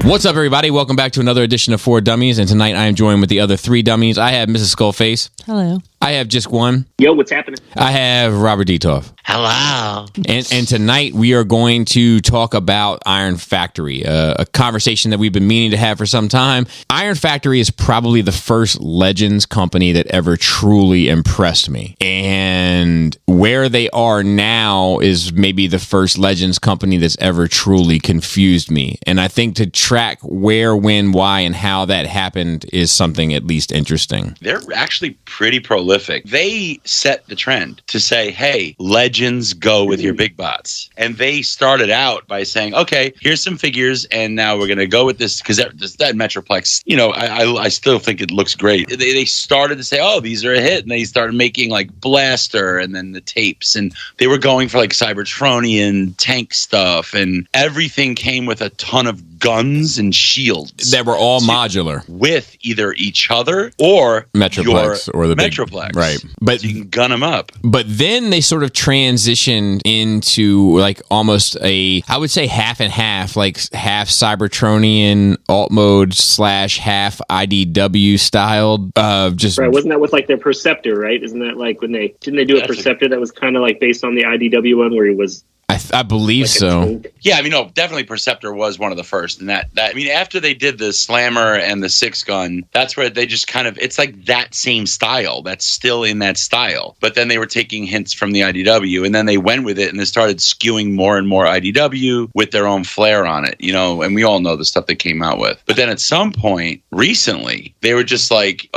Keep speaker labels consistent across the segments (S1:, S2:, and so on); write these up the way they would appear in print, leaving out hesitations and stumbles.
S1: What's up, everybody? Welcome back to another edition of 4 Dummies, and tonight I am joined with the other 3 dummies. I have Mrs. Skullface.
S2: Hello.
S1: I have just one.
S3: Yo, what's happening?
S1: I have Robert Detoff.
S4: Hello.
S1: And tonight we are going to talk about Iron Factory, a conversation that we've been meaning to have for some time. Iron Factory is probably the first Legends company that ever truly impressed me. And where they are now is maybe the first Legends company that's ever truly confused me. And I think to track where, when, why, and how that happened is something at least interesting.
S4: They're actually pretty prolific. They set the trend to say, hey, Legends, go with your big bots. And they started out by saying, okay, here's some figures, and now we're going to go with this, because that Metroplex, you know, I still think it looks great. They started to say, oh, these are a hit, and they started making like Blaster and then the tapes, and they were going for like Cybertronian tank stuff, and everything came with a ton of guns and shields
S1: that were all modular
S4: with either each other or
S1: Metroplex or the
S4: Metroplex,
S1: big, right? But
S4: so you can gun them up.
S1: But then they sort of transitioned into like almost I would say half and half, like half Cybertronian alt mode / half IDW styled. Just
S3: right, wasn't that with like their Perceptor? Right? Isn't that like when didn't they do a Perceptor that was kind of like based on the IDW one where he was?
S1: I believe like so.
S4: Yeah, I mean, no, definitely Perceptor was one of the first. And that I mean, after they did the Slammer and the 6-gun, that's where they just kind of, it's like that same style. That's still in that style. But then they were taking hints from the IDW, and then they went with it, and they started skewing more and more IDW with their own flair on it, you know, and we all know the stuff they came out with. But then at some point, recently, they were just like,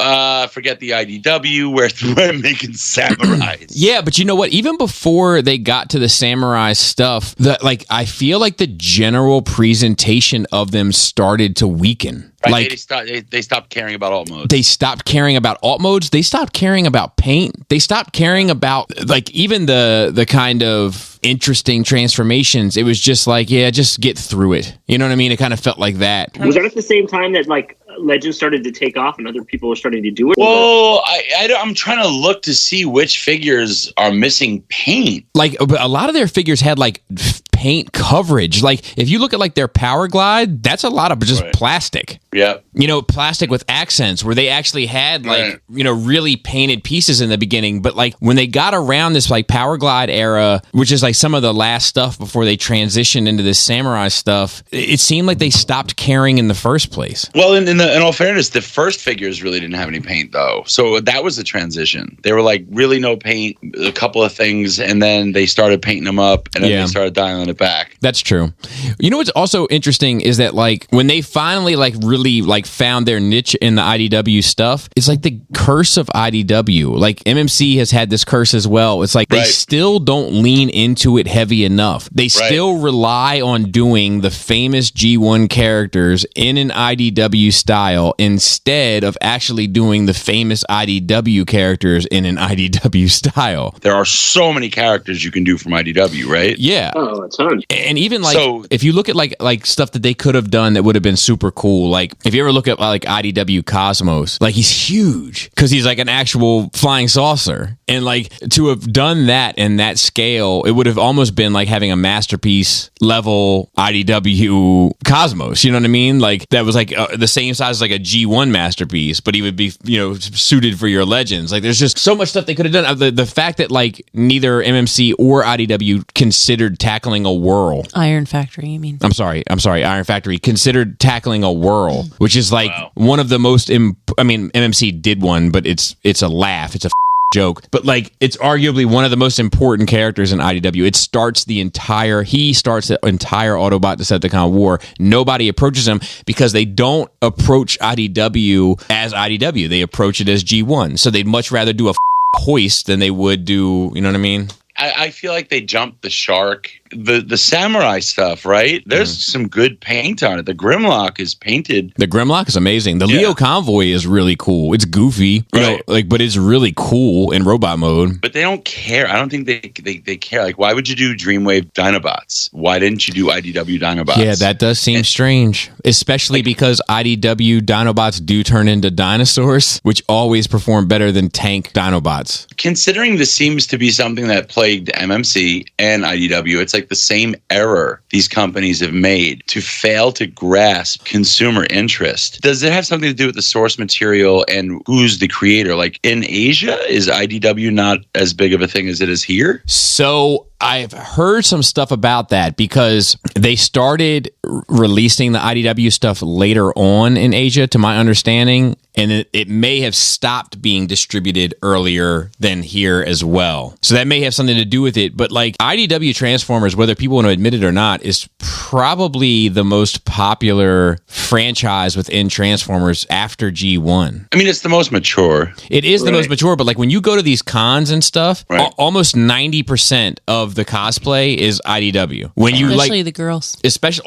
S4: forget the IDW, we're making samurais.
S1: Yeah, but you know what? Even before they got to the samurai stuff, that like I feel like the general presentation of them started to weaken.
S4: Right,
S1: like
S4: they stopped caring about alt modes.
S1: They stopped caring about alt modes. They stopped caring about paint. They stopped caring about like even the kind of interesting transformations. It was just like, yeah, just get through it. You know what I mean? It kind of felt like that.
S3: Was that at the same time that like Legends started to take off and other people were starting to do it?
S4: Well, I'm trying to look to see which figures are missing paint.
S1: Like a lot of their figures had like paint coverage. Like if you look at like their Power Glide, that's a lot of just plastic.
S4: Yeah.
S1: You know, plastic with accents where they actually had like, you know, really painted pieces in the beginning. But like when they got around this like Power Glide era, which is like some of the last stuff before they transitioned into this samurai stuff, it seemed like they stopped caring in the first place.
S4: Well, in all fairness, the first figures really didn't have any paint though. So that was the transition. They were like really no paint, a couple of things, and then they started painting them up, and then they started dialing it back. That's
S1: true. You know what's also interesting is that like when they finally like really like found their niche in the IDW stuff, it's like the curse of IDW. Like MMC has had this curse as well. It's like they still don't lean into it heavy enough. They still rely on doing the famous G1 characters in an IDW style instead of actually doing the famous IDW characters in an IDW style.
S4: There are so many characters you can do from IDW, right?
S1: Yeah.
S3: Oh, a ton.
S1: And even like if you look at like stuff that they could have done that would have been super cool, like if you ever look at like IDW Cosmos, like he's huge because he's like an actual flying saucer. And like to have done that in that scale, it would have almost been like having a masterpiece level IDW Cosmos. You know what I mean? Like that was like the same size as like a G1 masterpiece, but he would be, you know, suited for your Legends. Like there's just so much stuff they could have done. The fact that like neither MMC or IDW considered tackling a whirl.
S2: Iron Factory, you mean?
S1: I'm sorry. Iron Factory considered tackling a whirl, which is like one of the most. I mean, MMC did one, but it's a laugh. It's a joke, but like it's arguably one of the most important characters in IDW. He starts the entire Autobot Decepticon war. Nobody approaches him because they don't approach IDW as IDW. They approach it as G1. So they'd much rather do a hoist than they would do, you know what I mean?
S4: I feel like they jumped the shark. The samurai stuff, right? There's some good paint on it. The Grimlock is painted.
S1: The Grimlock is amazing. The Leo Convoy is really cool. It's goofy, you know, like, but it's really cool in robot mode.
S4: But they don't care. I don't think they care. Like, why would you do Dreamwave Dinobots? Why didn't you do IDW Dinobots?
S1: Yeah, that does seem strange, especially because IDW Dinobots do turn into dinosaurs, which always perform better than tank Dinobots.
S4: Considering this seems to be something that plagued MMC and IDW, it's like like the same error these companies have made to fail to grasp consumer interest. Does it have something to do with the source material and who's the creator? Like in Asia, is IDW not as big of a thing as it is here?
S1: So I've heard some stuff about that because they started releasing the IDW stuff later on in Asia, to my understanding, and it may have stopped being distributed earlier than here as well. So that may have something to do with it. But like IDW Transformers, whether people want to admit it or not, is probably the most popular franchise within Transformers after G1.
S4: I mean, it's the most mature.
S1: It is the most mature, but like when you go to these cons and stuff, almost 90% of the cosplay is IDW. When you
S2: especially the girls,
S1: especially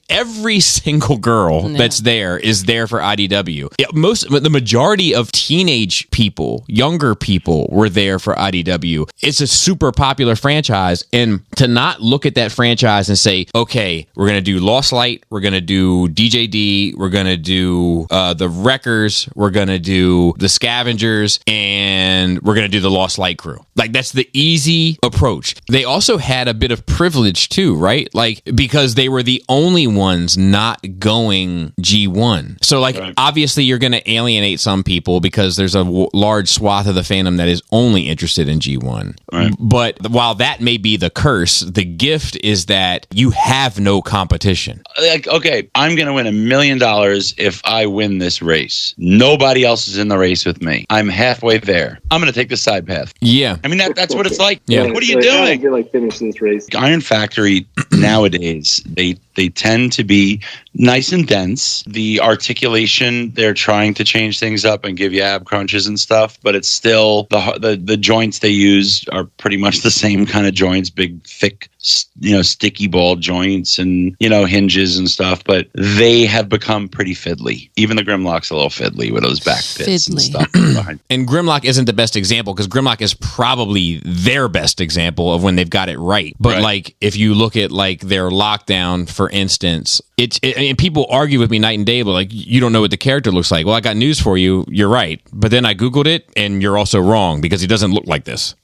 S1: every single girl that's there is there for IDW. The majority of teenage people, younger people, were there for IDW. It's a super popular franchise, and to not look at that franchise and say, okay, we're gonna do Lost Light, we're gonna do DJD, we're gonna do the Wreckers, we're gonna do the Scavengers, and we're gonna do the Lost Light crew. Like that's the easy approach. They also had a bit of privilege too, right? Like because they were the only ones not going G1. So like obviously you're going to alienate some people because there's a large swath of the fandom that is only interested in G1. Right. But while that may be the curse, the gift is that you have no competition.
S4: Like, okay, I'm going to win $1 million if I win this race. Nobody else is in the race with me. I'm halfway there. I'm going to take the side path.
S1: Yeah.
S4: I mean, that's what it's like.
S1: Yeah.
S4: What are you doing?
S3: You're like finish this race.
S4: Iron Factory nowadays, they tend to be nice and dense. The articulation, they're trying to change things up and give you ab crunches and stuff, but it's still the joints they use are pretty much the same kind of joints, big, thick, sticky ball joints and, hinges and stuff, but they have become pretty fiddly. Even the Grimlock's a little fiddly with those back pits and stuff.
S1: And Grimlock isn't the best example because Grimlock is probably their best example of when they've got it right. But like if you look at like their Lockdown, for instance, and people argue with me night and day, but like you don't know what the character looks like. Well, I got news for you. You're right. But then I Googled it and you're also wrong because he doesn't look like this.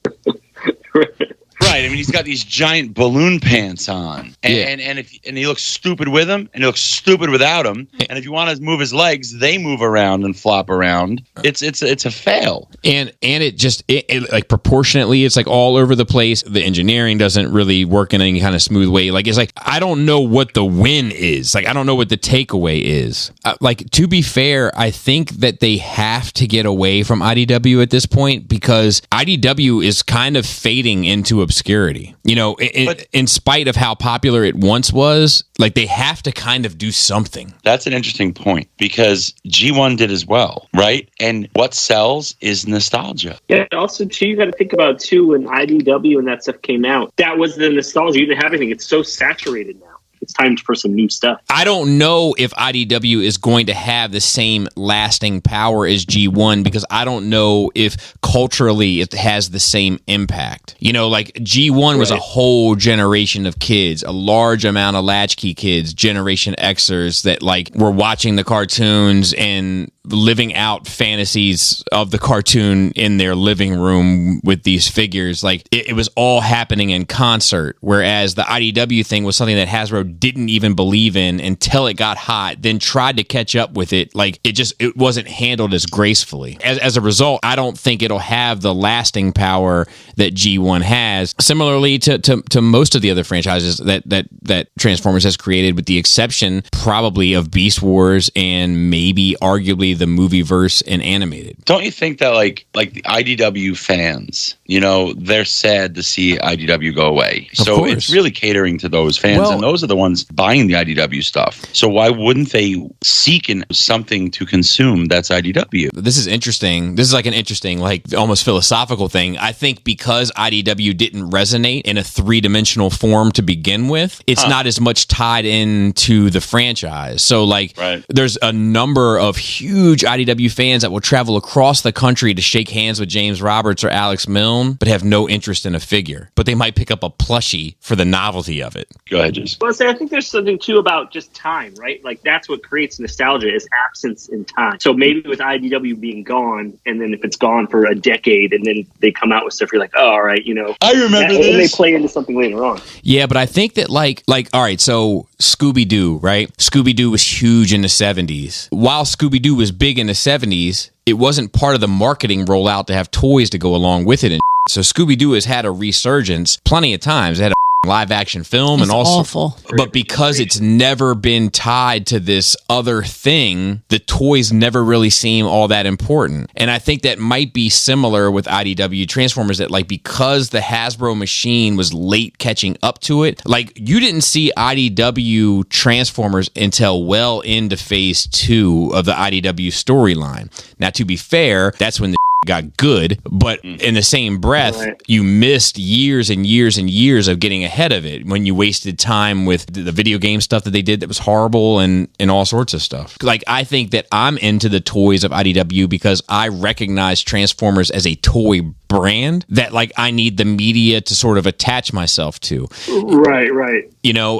S4: Right. I mean, he's got these giant balloon pants on, and he looks stupid with them, and he looks stupid without them. And if you want to move his legs, they move around and flop around. It's a fail.
S1: And it just like proportionately, it's like all over the place. The engineering doesn't really work in any kind of smooth way. Like it's like I don't know what the win is. Like I don't know what the takeaway is. Like to be fair, I think that they have to get away from IDW at this point because IDW is kind of fading into obscurity. In spite of how popular it once was, like they have to kind of do something.
S4: That's an interesting point because G1 did as well, right? And what sells is nostalgia.
S3: Yeah, also too, you got to think about too when IDW and that stuff came out, that was the nostalgia. You didn't have anything. It's so saturated now. It's time for some new stuff.
S1: I don't know if IDW is going to have the same lasting power as G1 because I don't know if culturally it has the same impact. Like G1 was a whole generation of kids, a large amount of latchkey kids, Generation Xers that like were watching the cartoons and living out fantasies of the cartoon in their living room with these figures. Like it was all happening in concert, whereas the IDW thing was something that Hasbro didn't even believe in until it got hot, then tried to catch up with it. Like it wasn't handled as gracefully. As a result, I don't think it'll have the lasting power that G1 has. Similarly to most of the other franchises that Transformers has created, with the exception probably of Beast Wars and maybe arguably the movieverse and animated.
S4: Don't you think that like the IDW fans, they're sad to see IDW go away. So it's really catering to those fans, and those are the ones buying the IDW stuff. So why wouldn't they seek something to consume that's IDW?
S1: This is interesting. This is like an interesting, like almost philosophical thing. I think because IDW didn't resonate in a three-dimensional form to begin with, it's not as much tied into the franchise. So like there's a number of huge IDW fans that will travel across the country to shake hands with James Roberts or Alex Milne, but have no interest in a figure. But they might pick up a plushie for the novelty of it.
S4: Go ahead, Jason.
S3: Well, I think there's something too about just time, right? Like that's what creates nostalgia is absence in time. So maybe with IDW being gone, and then if it's gone for a decade, and then they come out with stuff. You're like, oh, all right,
S4: I remember
S3: and they
S4: this.
S3: play into something later on.
S1: Yeah, but I think that like all right, so Scooby-Doo, right? Scooby-Doo was huge in the 70s. While Scooby-Doo was big in the 70s, it wasn't part of the marketing rollout to have toys to go along with it. And so Scooby-Doo has had a resurgence plenty of times. It had a live action film and also
S2: awful.
S1: But because it's never been tied to this other thing, the toys never really seem all that important. And I think that might be similar with IDW Transformers, that like because the Hasbro machine was late catching up to it, like you didn't see IDW Transformers until well into phase 2 of the IDW storyline. Now, to be fair, that's when the got good, but in the same breath, you missed years and years and years of getting ahead of it when you wasted time with the video game stuff that they did that was horrible and all sorts of stuff. Like, I think that I'm into the toys of IDW because I recognize Transformers as a toy brand that like I need the media to sort of attach myself to.
S3: Right.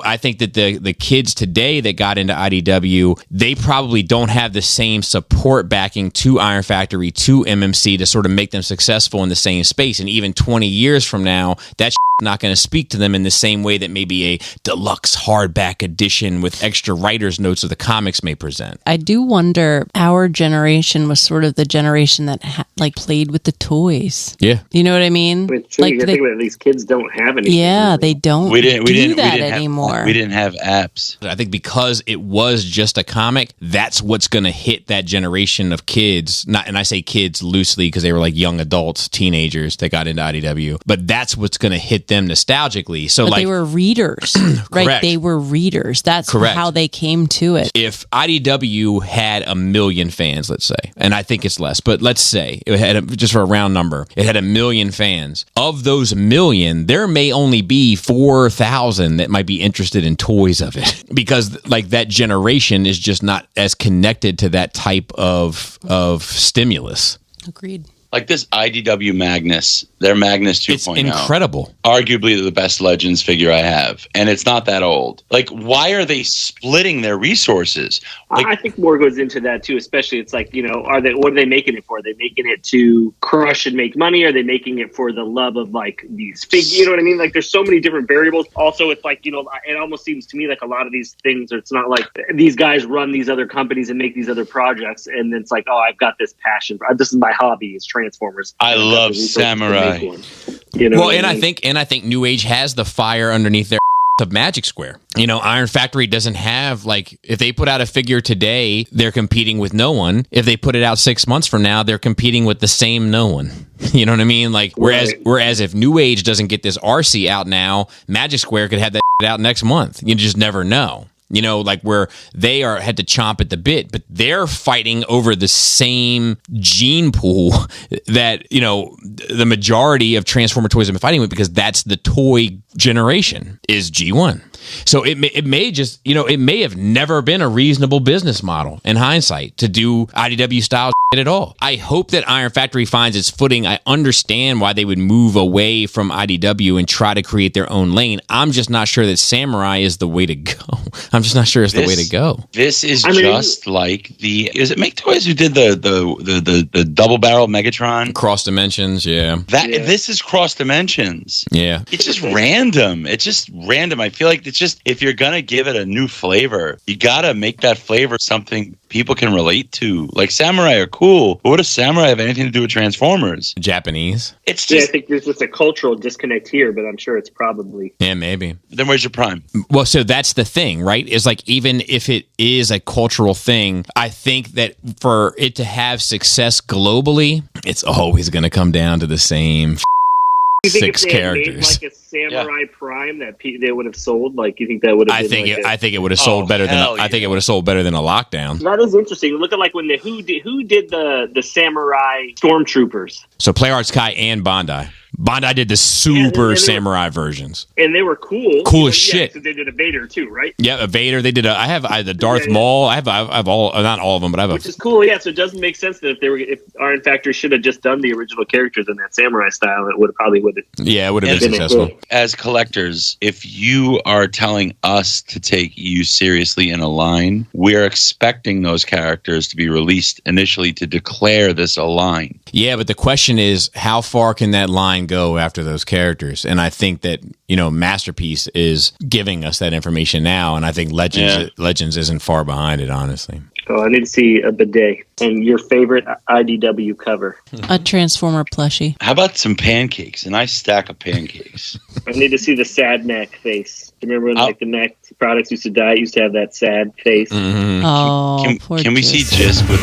S1: I think that the kids today that got into IDW, they probably don't have the same support backing to Iron Factory, to MMC to sort of make them successful in the same space. And even 20 years from now, that's not going to speak to them in the same way that maybe a deluxe hardback edition with extra writer's notes of the comics may present.
S2: I do wonder, our generation was sort of the generation that played with the toys.
S1: Yeah.
S2: You know what I mean?
S3: But true, you think about it, these kids don't have anything.
S2: Yeah, they don't do that anymore.
S4: We didn't have apps.
S1: I think because it was just a comic, that's what's going to hit that generation of kids. And I say kids loosely because they were like young adults, teenagers that got into IDW. But that's what's going to hit them nostalgically. So,
S2: but they were readers, right?
S1: Correct.
S2: They were readers. That's
S1: correct.
S2: How they came to it.
S1: If IDW had 1 million fans, let's say, and I think it's less, but let's say it had just for a round number, it had 1 million fans. Of those 1 million, there may only be 4,000 that might be interested in toys of it because like that generation is just not as connected to that type of stimulus.
S2: Agreed.
S4: Like this IDW Magnus, their Magnus 2.0.
S1: It's incredible.
S4: Arguably the best Legends figure I have. And it's not that old. Like, why are they splitting their resources? Like,
S3: I think more goes into that too, especially it's like, what are they making it for? Are they making it to crush and make money? Are they making it for the love of like these figures? You know what I mean? Like there's so many different variables. Also, it's like, it almost seems to me like a lot of these things, it's not like these guys run these other companies and make these other projects. And it's like, oh, I've got this passion. This is my hobby, is Transformers.
S4: I love Samurai.
S1: Well, and I think New Age has the fire underneath their of Magic Square. Iron Factory doesn't have, like, if they put out a figure today, they're competing with no one. If they put it out 6 months from now, they're competing with the same no one. You know what I mean? Like, whereas if New Age doesn't get this RC out now, Magic Square could have that out next month. You just never know. Like where they had to chomp at the bit, but they're fighting over the same gene pool that, the majority of Transformer toys have been fighting with, because that's the toy generation is G1. So it may just, it may have never been a reasonable business model in hindsight to do IDW style at all. I hope that Iron Factory finds its footing. I understand why they would move away from IDW and try to create their own lane. I'm just not sure that Samurai is the way to go. I'm just not sure it's the way to go.
S4: This is like is it Make Toys who did the double barrel Megatron?
S1: Cross Dimensions, yeah.
S4: This is Cross Dimensions.
S1: Yeah.
S4: It's just random. It's just random. I feel like it's just, if you're gonna give it a new flavor, you gotta make that flavor something people can relate to. Like Samurai are cool, but what does Samurai have anything to do with Transformers?
S1: Japanese.
S4: It's just,
S3: I think there's just a cultural disconnect here, but I'm sure it's probably.
S1: Yeah, maybe.
S4: Then where's your prime?
S1: Well, so that's the thing, right? Is like, even if it is a cultural thing, I think that for it to have success globally, it's always going to come down to the same
S3: You think
S1: 6
S3: if they
S1: characters.
S3: Had made like a Samurai Prime that they would have sold, like, you think that would have been
S1: I think it would have sold better than I think it would have sold better than a Lockdown.
S3: That is interesting. Look at like when who did the Samurai Stormtroopers.
S1: So Play Arts Kai and Bandai. Bandai did the super samurai versions.
S3: And they were cool.
S1: Cool as shit.
S3: So they did a Vader too, right?
S1: Yeah, a Vader. They did I have the Darth Maul. I have all, not all of them, but I have
S3: Which is cool, yeah. So it doesn't make sense that if Iron Factory should have just done the original characters in that samurai style, it would have.
S1: Yeah, it would have been successful.
S3: Cool.
S4: As collectors, if you are telling us to take you seriously in a line, we're expecting those characters to be released initially to declare this a line.
S1: Yeah, but the question is, how far can that line go after those characters? And I think that, Masterpiece is giving us that information now, and I think Legends isn't far behind it, honestly.
S3: Oh, I need to see a bidet. And your favorite IDW cover?
S2: A Transformer plushie.
S4: How about some pancakes? A nice stack of pancakes.
S3: I need to see the sad neck face. Do you remember when the neck products used to die? It used to have that sad face.
S2: Oh,
S4: Can we see Jisk with